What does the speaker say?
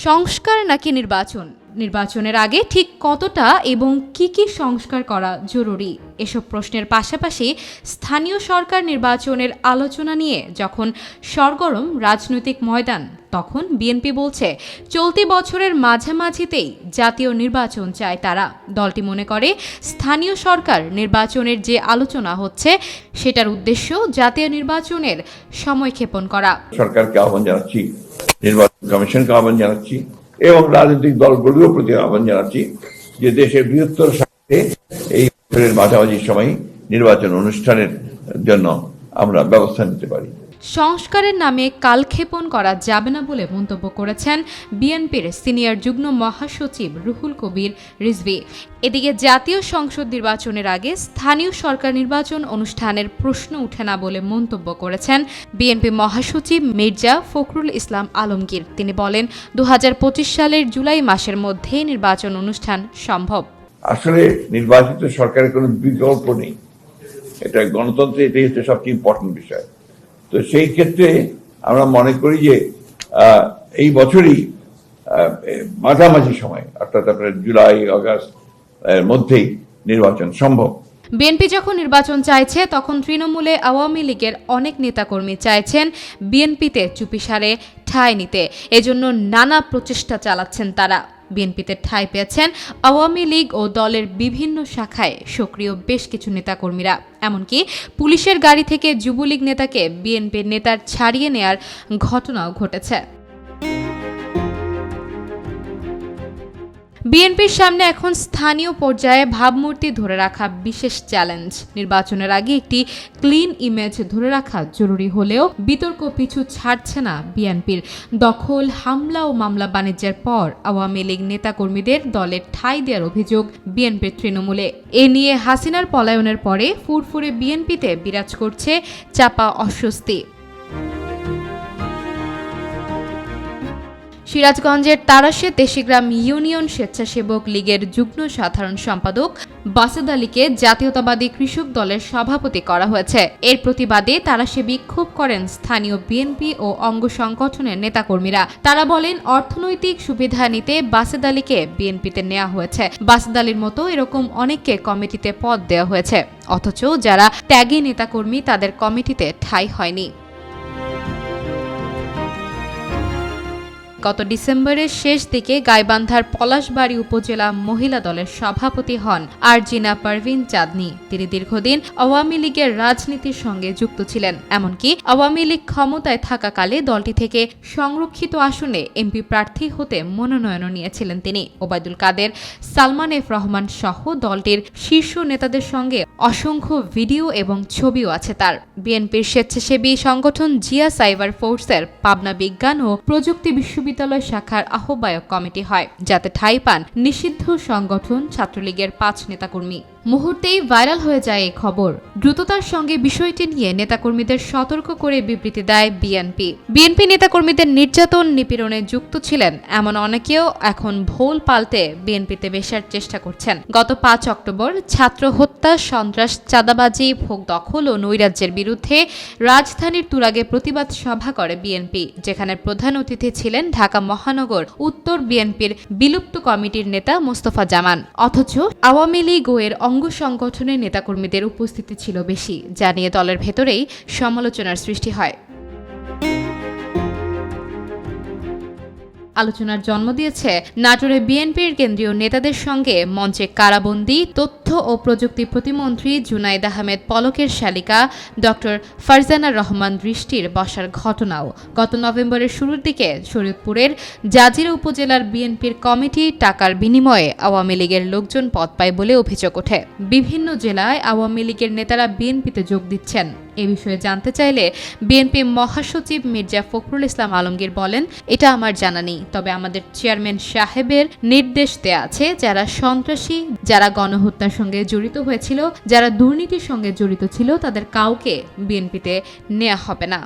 সংস্কার নাকি নির্বাচনের আগে ঠিক কতটা এবং কি সংস্কার করা জরুরি এসব প্রশ্নের পাশাপাশি স্থানীয় সরকার নির্বাচনের আলোচনা নিয়ে যখন সরগরম রাজনৈতিক ময়দান, তখন বিএনপি বলছে চলতি বছরের মাঝামাঝিতেই জাতীয় নির্বাচন চায় তারা। দলটি মনে করে স্থানীয় সরকার নির্বাচনের যে আলোচনা হচ্ছে সেটার উদ্দেশ্য জাতীয় নির্বাচনের সময়ক্ষেপণ করা। সরকারকে আহ্বান জানাচ্ছি, নির্বাচন কমিশনকে আহ্বান জানাচ্ছি এবং রাজনৈতিক দলগুলোর প্রতি আহ্বান জানাচ্ছি যে দেশের বৃহত্তর স্বার্থে এই বছরের মাঝামাঝি সময় নির্বাচন অনুষ্ঠানের জন্য আমরা ব্যবস্থা নিতে পারি। সংস্কারের নামে কালক্ষেপণ করা যাবে না বলে মন্তব্য করেছেন বিএনপির সিনিয়র যুগ্ম মহাসচিব রুহুল কবির রিজভী। এদিকে জাতীয় সংসদ নির্বাচনের আগে স্থানীয় সরকার নির্বাচন অনুষ্ঠানের প্রশ্ন ওঠে না বলে মন্তব্য করেছেন বিএনপি মহাসচিব মির্জা ফখরুল ইসলাম আলমগীর। তিনি বলেন 2025 সালের জুলাই মাসের মধ্যে নির্বাচন অনুষ্ঠান সম্ভব। আসলে নির্বাচিত সরকারের কোনো বিকল্প নেই, এটা গণতন্ত্রে এটাই হচ্ছে সবচেয়ে ইম্পর্টেন্ট বিষয়। তো সেই ক্ষেত্রে আমরা মনে করি যে এই বছরই মাঝামাঝি সময় অর্থাৎ আপনার জুলাই আগস্ট এর মধ্যেই নির্বাচন সম্ভব। বিএনপি যখন নির্বাচন চাইছে তখন তৃণমূলে আওয়ামী লীগের অনেক নেতাকর্মী চাইছেন বিএনপিতে চুপিসারে ঠাঁই নিতে, এজন্য নানা প্রচেষ্টা চালাচ্ছেন তারা। বিএনপিতে ঠাঁই পেয়েছেন আওয়ামী লীগ ও দলের বিভিন্ন শাখায় সক্রিয় বেশ কিছু নেতাকর্মীরা। এমনকি পুলিশের গাড়ি থেকে যুবলীগ নেতাকে বিএনপির নেতার ছাড়িয়ে নেয়ার ঘটনাও ঘটেছে। বিএনপির সামনে এখন স্থানীয় পর্যায়ে ভাবমূর্তি ধরে রাখা বিশেষ চ্যালেঞ্জ। নির্বাচনের আগে একটি ক্লিন ইমেজ ধরে রাখা জরুরি হলেও বিতর্ক পিছু ছাড়ছে না বিএনপির। দখল, হামলা ও মামলা বাণিজ্যের পর আওয়ামী লীগ নেতাকর্মীদের দলের ঠাঁই দেওয়ার অভিযোগ বিএনপির তৃণমূলে। এ নিয়ে হাসিনার পলায়নের পরে ফুরফুরে বিএনপিতে বিরাজ করছে চাপা অস্বস্তি। সিরাজগঞ্জের তারাশে দেশিগ্রাম ইউনিয়ন স্বেচ্ছাসেবক লীগের যুগ্ম সাধারণ সম্পাদক বাসেদ আলীকে জাতীয়তাবাদী কৃষক দলের সভাপতি করা হয়েছে। এর প্রতিবাদে তারাশে বিক্ষোভ করেন স্থানীয় বিএনপি ও অঙ্গ সংগঠনের নেতাকর্মীরা। তারা বলেন অর্থনৈতিক সুবিধা নিতে বাসেদ আলীকে বিএনপিতে নেওয়া হয়েছে। বাসেদ আলীর মতো এরকম অনেককে কমিটিতে পদ দেওয়া হয়েছে, অথচ যারা ত্যাগী নেতাকর্মী তাদের কমিটিতে ঠাঁই হয়নি। গত ডিসেম্বরের শেষ দিকে গাইবান্ধার পলাশবাড়ী উপজেলা মহিলা দলের সভাপতি হন আরজিনা পারভিন চাঁদনী। তিনি দীর্ঘদিন আওয়ামী লীগের রাজনীতির সঙ্গে যুক্ত ছিলেন। এমনকি আওয়ামী লীগ ক্ষমতায় থাকাকালে দলটি থেকে সংরক্ষিত আসনে এমপি প্রার্থী হতে মনোনয়নও নিয়েছিলেন তিনি। ওবায়দুল কাদের, সালমান এফ রহমান সহ দলটির শীর্ষ নেতাদের সঙ্গে অসংখ্য ভিডিও এবং ছবিও আছে তার। বিএনপির স্বেচ্ছাসেবী সংগঠন জিয়া সাইবার ফোর্সের পাবনা বিজ্ঞান ও প্রযুক্তি বিশ্ববিদ্যালয় শাখার আহ্বায়ক কমিটি হয়, যাতে ঠাঁই পান নিষিদ্ধ সংগঠন ছাত্রলীগের 5 নেতাকর্মী। মুহূর্তেই ভাইরাল হয়ে যায় এই খবর। দ্রুততার সঙ্গে বিষয়টি নিয়ে নেতাকর্মীদের সতর্ক করে বিবৃতি দেয় বিএনপি নেতাকর্মীদের নির্যাতন নিপীড়নে যুক্ত ছিলেন এমন অনেকেও এখন ভোল পাল্টে বিএনপিতে মেশার চেষ্টা করছেন। গত 5 অক্টোবর ছাত্র হত্যা, সন্ত্রাস, চাঁদাবাজি, ভোগ দখল ও নৈরাজ্যের বিরুদ্ধে রাজধানীর তুরাগে প্রতিবাদ সভা করে বিএনপি, যেখানে প্রধান অতিথি ছিলেন ঢাকা মহানগর উত্তর বিএনপির বিলুপ্ত কমিটির নেতা মোস্তফা জামান। অথচ আওয়ামী লীগ ও এর অঙ্গ সংগঠনের নেতাকর্মীদের উপস্থিতি ছিল বেশি, যা নিয়ে দলের ভেতরেই সমালোচনার সৃষ্টি হয়। আলোচনার জন্ম দিয়েছে নাটোরে বিএনপির কেন্দ্রীয় নেতাদের সঙ্গে মঞ্চে কারাবন্দী তথ্য ও প্রযুক্তি প্রতিমন্ত্রী জুনাইদ আহমেদ পলকের শালিকা ডক্টর ফারজানা রহমান দৃষ্টির বসার ঘটনাও। গত নভেম্বরের শুরুর দিকে শরীয়তপুরের জাজিরা উপজেলার বিএনপির কমিটি টাকার বিনিময়ে আওয়ামী লীগের লোকজন পদ পায় বলে অভিযোগ ওঠে। বিভিন্ন জেলায় আওয়ামী লীগের নেতারা বিএনপিতে যোগ দিচ্ছেন। এ বিষয়ে জানতে চাইলে বিএনপি মহাসচিব মির্জা ফখরুল ইসলাম আলমগীর বলেন, এটা আমার জানা নেই, তবে আমাদের চেয়ারম্যান সাহেবের নির্দেশ দেয়া আছে যারা সন্ত্রাসী, যারা গণহত্যার সঙ্গে জড়িত হয়েছিল, যারা দুর্নীতির সঙ্গে জড়িত ছিল, তাদের কাউকে বিএনপিতে নেওয়া হবে না।